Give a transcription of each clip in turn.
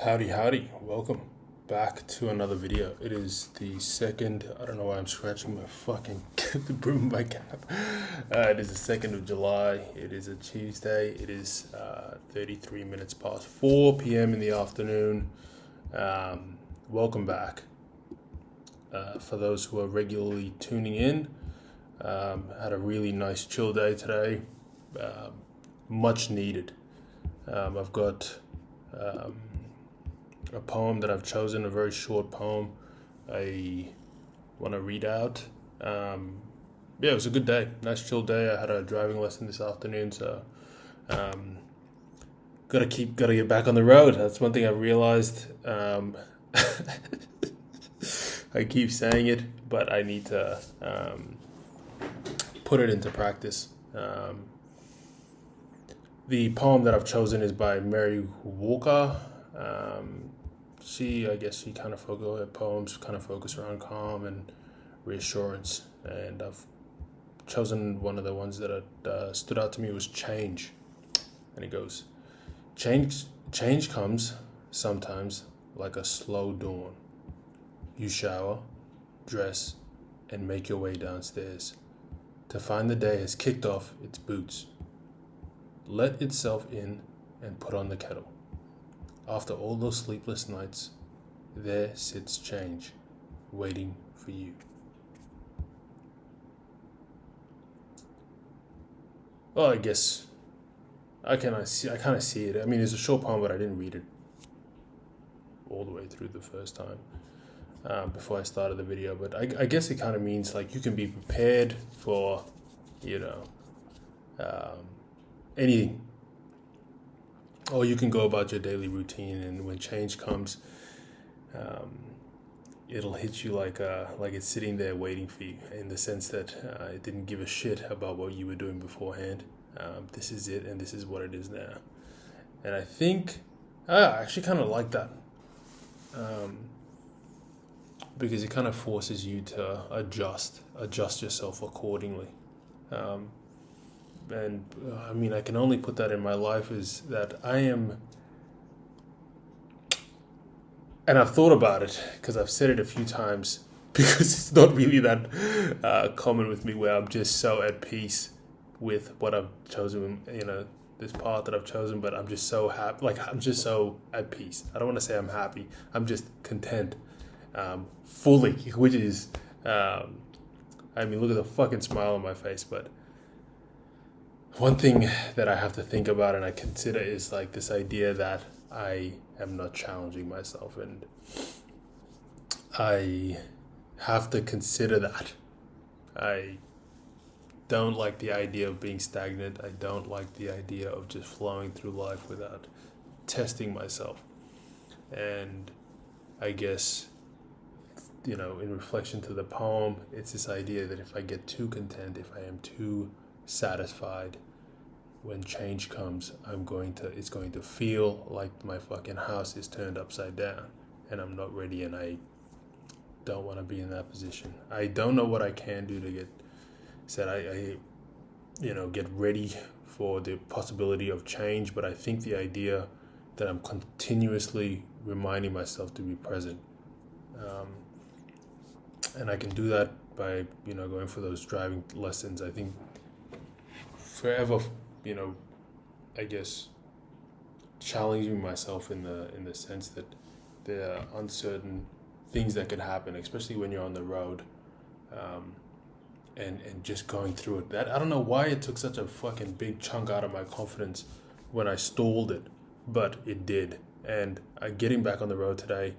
Howdy, howdy. Welcome back to another video. It is the second, I don't know why I'm scratching my fucking the brim of my cap. It is the 2nd of July. It is a Tuesday. It is 33 minutes past 4 p.m. in the afternoon. Welcome back. For those who are regularly tuning in, had a really nice chill day today. Much needed. I've got a poem that I've chosen, a very short poem I want to read out. It was a good day, nice chill day. I had a driving lesson this afternoon, so gotta get back on the road. That's one thing I realized. I keep saying it, but I need to put it into practice. The poem that I've chosen is by Mary Walker. She kind of her poems kind of focus around calm and reassurance, and I've chosen one of the ones that stood out to me was change, and it goes, change comes sometimes like a slow dawn. You shower, dress, and make your way downstairs to find the day has kicked off its boots, let itself in, and put on the kettle. After all those sleepless nights, there sits change, waiting for you. Well, I guess I kind of see it. I mean, it's a short poem, but I didn't read it all the way through the first time before I started the video. But I guess it kind of means like you can be prepared for, anything. Or you can go about your daily routine, and when change comes, it'll hit you like it's sitting there waiting for you, in the sense that it didn't give a shit about what you were doing beforehand. This is it, and this is what it is now. And I think I actually kind of like that, because it kind of forces you to adjust yourself accordingly. And I mean, I can only put that in my life is that I am, and I've thought about it because I've said it a few times, because it's not really that common with me, where I'm just so at peace with what I've chosen, this path that I've chosen, but I'm just so happy, I'm just so at peace. I don't want to say I'm happy, I'm just content, fully, which is, look at the fucking smile on my face. But one thing that I have to think about and I consider is like this idea that I am not challenging myself, and I have to consider that. I don't like the idea of being stagnant. I don't like the idea of just flowing through life without testing myself. And I guess, in reflection to the poem, it's this idea that if I get too content, if I am too satisfied, when change comes, it's going to feel like my fucking house is turned upside down, and I'm not ready, and I don't want to be in that position. I don't know what I can do to get get ready for the possibility of change, but I think the idea that I'm continuously reminding myself to be present, and I can do that by going for those driving lessons. I think forever, I guess challenging myself in the sense that there are uncertain things that could happen, especially when you're on the road, and just going through it. That I don't know why it took such a fucking big chunk out of my confidence when I stalled it, but it did. And getting back on the road today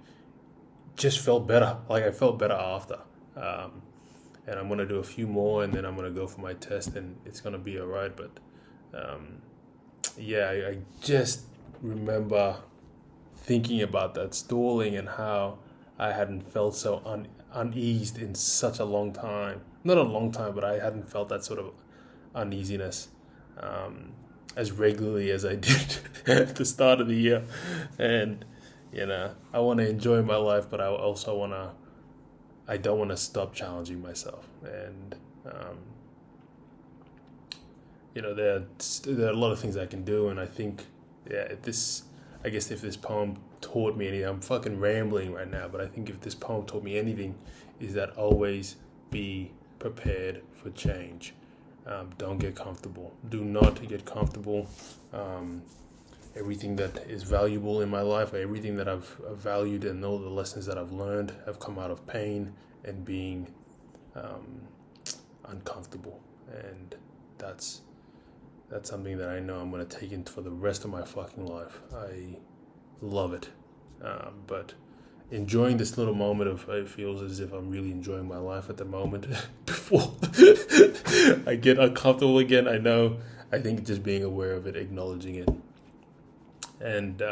just felt better. Like I felt better after. And I'm gonna do a few more, and then I'm gonna go for my test, and it's gonna be alright. But I just remember thinking about that stalling and how I hadn't felt so uneased in such a long time. Not a long time, but I hadn't felt that sort of uneasiness as regularly as I did at the start of the year. And I want to enjoy my life, but I also I don't want to stop challenging myself. And there are a lot of things I can do, and I think, I guess if this poem taught me anything, I'm fucking rambling right now, but I think if this poem taught me anything, is that always be prepared for change. Don't get comfortable. Do not get comfortable. Everything that is valuable in my life, everything that I've valued, and all the lessons that I've learned have come out of pain and being uncomfortable. And that's something that I know I'm going to take in for the rest of my fucking life. I love it. But enjoying this little moment of, it feels as if I'm really enjoying my life at the moment before I get uncomfortable again. I think just being aware of it, acknowledging it, and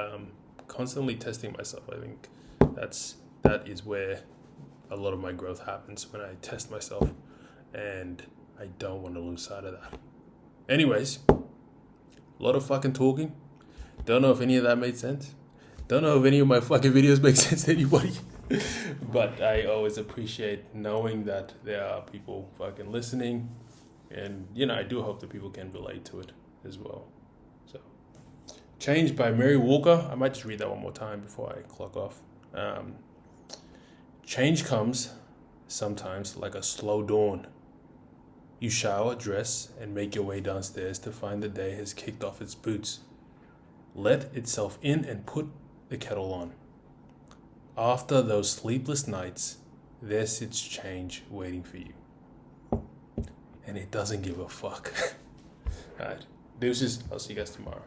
constantly testing myself. I think that is where a lot of my growth happens, when I test myself, and I don't want to lose sight of that. Anyways, a lot of fucking talking. Don't know if any of that made sense. Don't know if any of my fucking videos make sense to anybody. But I always appreciate knowing that there are people fucking listening. And, I do hope that people can relate to it as well. So, Change by Mary Walker. I might just read that one more time before I clock off. Change comes sometimes like a slow dawn. You shower, dress, and make your way downstairs to find the day has kicked off its boots. Let itself in and put the kettle on. After those sleepless nights, there sits change waiting for you. And it doesn't give a fuck. Alright, deuces. I'll see you guys tomorrow.